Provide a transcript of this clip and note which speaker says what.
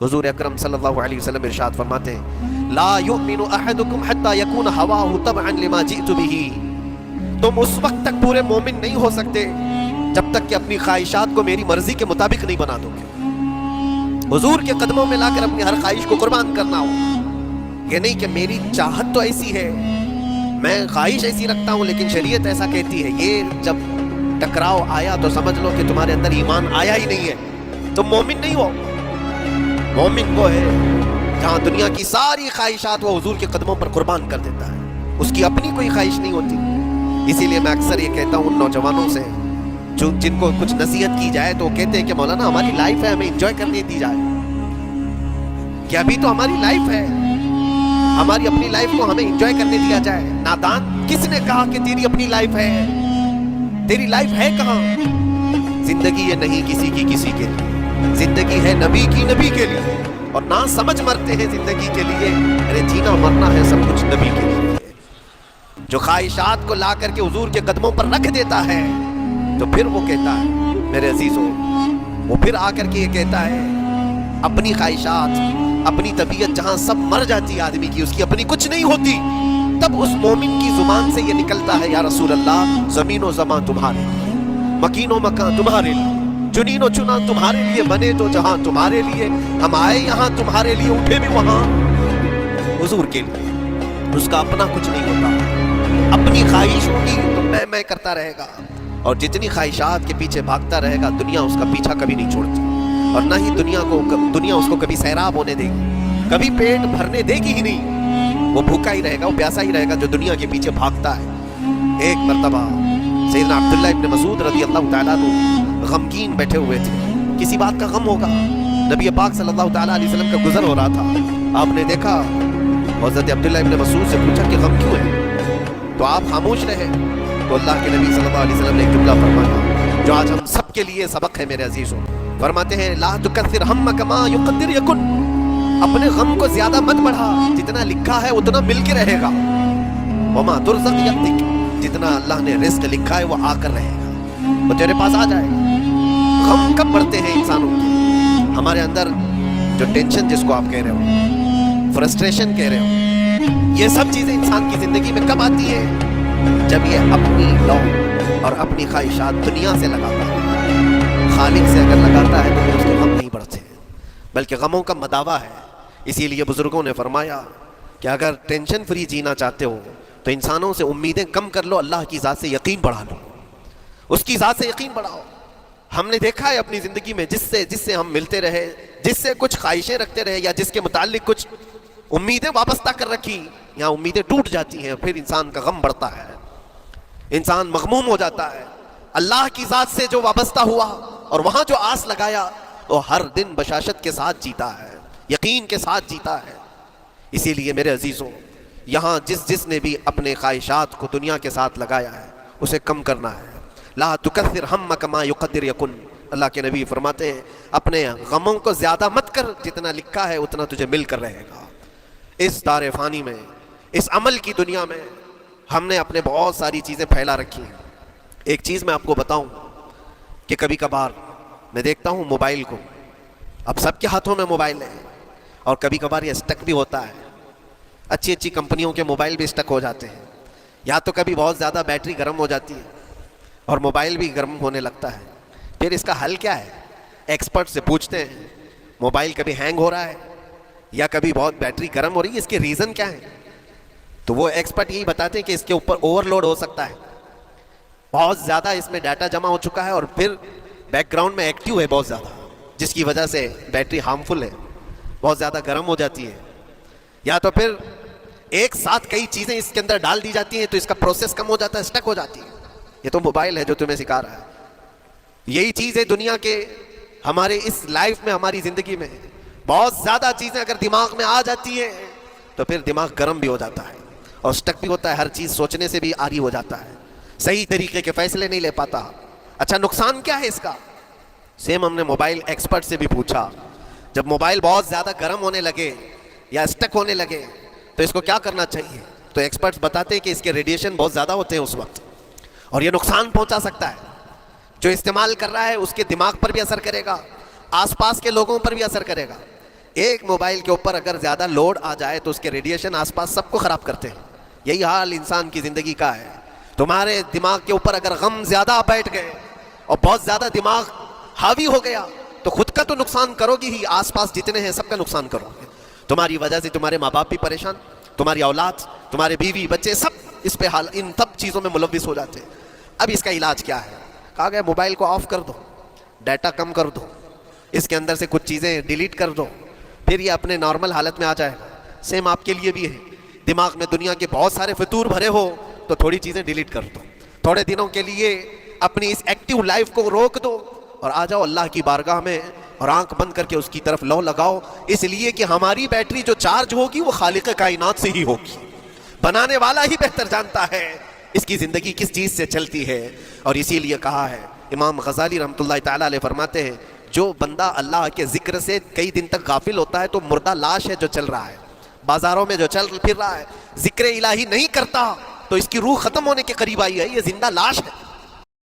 Speaker 1: حضور اکرم صلی اللہ علیہ وسلم ارشاد فرماتے ہیں لا یؤمن احدکم حتی یکون ہواہ تبعا لما جئت بہ، تم اس وقت تک پورے مومن نہیں ہو سکتے جب تک کہ اپنی خواہشات کو میری مرضی کے مطابق نہیں بنا دو گے۔ حضور کے قدموں میں لا کر اپنی ہر خواہش کو قربان کرنا ہو، یہ نہیں کہ میری چاہت تو ایسی ہے، میں خواہش ایسی رکھتا ہوں لیکن شریعت ایسا کہتی ہے، یہ جب ٹکراؤ آیا تو سمجھ لو کہ تمہارے اندر ایمان آیا ہی نہیں ہے، تم مومن نہیں ہو۔ مومن وہ ہے جہاں دنیا کی ساری خواہشات وہ حضور کے قدموں پر قربان کر دیتا ہے، اس کی اپنی کوئی خواہش نہیں ہوتی۔ اسی لیے میں اکثر یہ کہتا ہوں ان نوجوانوں سے جو جن کو کچھ نصیحت کی جائے تو وہ کہتے ہیں کہ مولانا ہماری لائف ہے، ہمیں انجوائے کرنے دی جائے، کہ ابھی تو ہماری لائف ہے، ہماری اپنی لائف کو ہمیں انجوائے کرنے دیا جائے۔ نادان، کس نے کہا کہ تیری اپنی لائف ہے؟ تیری لائف ہے کہاں؟ زندگی یہ نہیں کسی کی کسی کے لیے، زندگی ہے نبی کی نبی کے لیے، اور نہ سمجھ مرتے ہیں زندگی کے لیے، ارے جینا مرنا ہے سب کچھ نبی کے لیے۔ جو خواہشات کو لا کر کے حضور کے قدموں پر رکھ دیتا ہے تو پھر وہ کہتا ہے میرے عزیزوں، وہ پھر آ کر کے یہ کہتا ہے اپنی خواہشات، اپنی طبیعت جہاں سب مر جاتی ہے آدمی کی، اس کی اپنی کچھ نہیں ہوتی، تب اس مومن کی زبان سے یہ نکلتا ہے یا رسول اللہ زمین و زمان تمہارے لیے، مکین و مکان تمہارے لیے، چنین و چنا تمہارے لیے، بنے تو جہاں تمہارے لیے، ہم آئے یہاں تمہارے لیے، اٹھے بھی وہاں حضور کے لیے۔ اس کا اپنا کچھ نہیں ہوتا، اپنی خواہش ہوگی تو میں کرتا رہے گا، اور جتنی خواہشات کے پیچھے بھاگتا رہے گا دنیا اس کا پیچھا کبھی نہیں چھوڑتی، اور نہ ہی دنیا اس کو کبھی سیراب ہونے دے گی، کبھی پیٹ بھرنے دے گی ہی نہیں، وہ بھوکا ہی رہے گا، وہ پیاسا ہی رہے گا جو دنیا کے پیچھے بھاگتا ہے۔ ایک مرتبہ سیدنا عبداللہ ابن مسعود رضی اللہ تعالیٰ عنہ غمگین بیٹھے ہوئے تھے، کسی بات کا غم ہوگا، نبی پاک صلی اللہ تعالیٰ علیہ وسلم کا گزر ہو رہا تھا، آپ نے دیکھا، حضرت عبداللہ ابن مسعود سے پوچھا کہ غم کیوں ہے؟ تو آپ خاموش رہے، تو اللہ کے نبی صلی اللہ علیہ وسلم نے ایک جملہ فرمایا جو آج ہم سب کے لیے سبق ہے میرے عزیزوں، فرماتے ہیں لا تکثر ہمک ما یقدر یکن، اپنے غم کو زیادہ مت بڑھا، جتنا لکھا ہے اتنا مل کے رہے گا، وما ترزق یأتک، جتنا اللہ نے رزق لکھا ہے وہ آ کر رہے گا، وہ تیرے پاس آ جائے گا۔ غم کب بڑھتے ہیں انسانوں کے؟ ہمارے اندر جو ٹینشن جس کو آپ کہہ رہے ہو، فرسٹریشن کہہ رہے ہو، یہ سب چیزیں انسان کی زندگی میں کب آتی ہیں؟ جب یہ اپنی لو اور اپنی خواہشات دنیا سے لگاتا ہے، خالق سے اگر لگاتا ہے تو پھر اس کے غم نہیں بڑھتے، بلکہ غموں کا مداوع ہے۔ اسی لیے بزرگوں نے فرمایا کہ اگر ٹینشن فری جینا چاہتے ہو تو انسانوں سے امیدیں کم کر لو، اللہ کی ذات سے یقین بڑھا لو، اس کی ذات سے یقین بڑھاؤ۔ ہم نے دیکھا ہے اپنی زندگی میں جس سے ہم ملتے رہے، جس سے کچھ خواہشیں رکھتے رہے، یا جس کے متعلق کچھ امیدیں وابستہ کر رکھی، یا امیدیں ٹوٹ جاتی ہیں، پھر انسان کا غم بڑھتا ہے، انسان مغموم ہو جاتا ہے۔ اللہ کی ذات سے جو وابستہ ہوا اور وہاں جو آس لگایا وہ ہر دن بشاشت کے ساتھ جیتا ہے، یقین کے ساتھ جیتا ہے۔ اسی لیے میرے عزیزوں، یہاں جس نے بھی اپنے خواہشات کو دنیا کے ساتھ لگایا ہے اسے کم کرنا ہے۔ لا تکثر ہمک ما یقدر یکن، اللہ کے نبی فرماتے ہیں اپنے غموں کو زیادہ مت کر، جتنا لکھا ہے اتنا تجھے مل کر رہے گا۔ اس دار فانی میں، اس عمل کی دنیا میں ہم نے اپنے بہت ساری چیزیں پھیلا رکھی ہیں۔ ایک چیز میں آپ کو بتاؤں کہ کبھی کبھار میں دیکھتا ہوں موبائل کو، اب سب کے ہاتھوں میں موبائل ہے، اور کبھی کبھار یہ اسٹک بھی ہوتا ہے، اچھی کمپنیوں کے موبائل بھی اسٹک ہو جاتے ہیں، یا تو کبھی بہت زیادہ بیٹری گرم ہو جاتی ہے اور موبائل بھی گرم ہونے لگتا ہے۔ پھر اس کا حل کیا ہے؟ ایکسپرٹ سے پوچھتے ہیں موبائل کبھی ہینگ ہو رہا ہے یا کبھی بہت بیٹری گرم ہو رہی ہے، اس کے ریزن کیا ہے؟ تو وہ ایکسپرٹ یہی بتاتے ہیں کہ اس کے اوپر اوور لوڈ ہو سکتا ہے، بہت زیادہ اس میں ڈیٹا جمع ہو چکا ہے اور پھر بیک گراؤنڈ میں ایکٹیو ہے بہت زیادہ، جس کی وجہ سے بیٹری ہارمفل ہے، بہت زیادہ گرم ہو جاتی ہے، یا تو پھر ایک ساتھ کئی چیزیں اس کے اندر ڈال دی جاتی ہیں تو اس کا پروسیس کم ہو جاتا ہے، اسٹک ہو جاتی ہے۔ یہ تو موبائل ہے جو تمہیں سکھا رہا ہے۔ یہی چیز ہے دنیا کے ہمارے اس لائف میں، ہماری زندگی میں بہت زیادہ چیزیں اگر دماغ میں آ جاتی ہیں تو پھر دماغ گرم بھی ہو جاتا ہے اور اسٹک بھی ہوتا ہے، ہر چیز سوچنے سے بھی عاری ہو جاتا ہے، صحیح طریقے کے فیصلے نہیں لے پاتا۔ اچھا نقصان کیا ہے اس کا؟ سیم ہم نے موبائل ایکسپرٹ سے بھی پوچھا، جب موبائل بہت زیادہ گرم ہونے لگے یا اسٹک ہونے لگے تو اس کو کیا کرنا چاہیے؟ تو ایکسپرٹس بتاتے ہیں کہ اس کے ریڈیشن بہت زیادہ ہوتے ہیں اس وقت، اور یہ نقصان پہنچا سکتا ہے، جو استعمال کر رہا ہے اس کے دماغ پر بھی اثر کرے گا، آس پاس کے لوگوں پر بھی اثر کرے گا۔ ایک موبائل کے اوپر اگر زیادہ لوڈ آ جائے تو اس کے ریڈیشن آس پاس سب کو خراب کرتے ہیں. یہی حال انسان کی زندگی کا ہے. تمہارے دماغ کے اوپر اگر غم زیادہ بیٹھ گئے اور بہت زیادہ دماغ حاوی ہو گیا تو خود کا تو نقصان کرو گی ہی, آس پاس جتنے ہیں سب کا نقصان کرو گے. تمہاری وجہ سے تمہارے ماں باپ بھی پریشان, تمہاری اولاد, تمہارے بیوی بچے سب اس پہ حال ان سب چیزوں میں ملوث ہو جاتے ہیں. اب اس کا علاج کیا ہے؟ کہا گیا موبائل کو آف کر دو, ڈیٹا کم کر دو, اس کے اندر سے کچھ چیزیں ڈیلیٹ کر دو, پھر یہ اپنے نارمل حالت میں آ جائے گا. سیم آپ کے لیے بھی ہے, دماغ میں دنیا کے بہت سارے فطور بھرے ہو تو تھوڑی چیزیں ڈیلیٹ کر دو, تھوڑے دنوں کے لیے اپنی اس ایکٹیو لائف کو روک دو اور آ جاؤ اللہ کی بارگاہ میں اور آنکھ بند کر کے اس کی طرف لو لگاؤ. اس لیے کہ ہماری بیٹری جو چارج ہوگی وہ خالق کائنات سے ہی ہوگی, بنانے والا ہی بہتر جانتا ہے اس کی زندگی کس چیز سے چلتی ہے. اور اسی لیے کہا ہے, امام غزالی رحمۃ اللہ تعالیٰ علیہ فرماتے ہیں, جو بندہ اللہ کے ذکر سے کئی دن تک غافل ہوتا ہے تو مردہ لاش ہے جو چل رہا ہے, بازاروں میں جو چل پھر رہا ہے, ذکر الہی نہیں کرتا تو اس کی روح ختم ہونے کے قریب آئی ہے, یہ زندہ لاش ہے.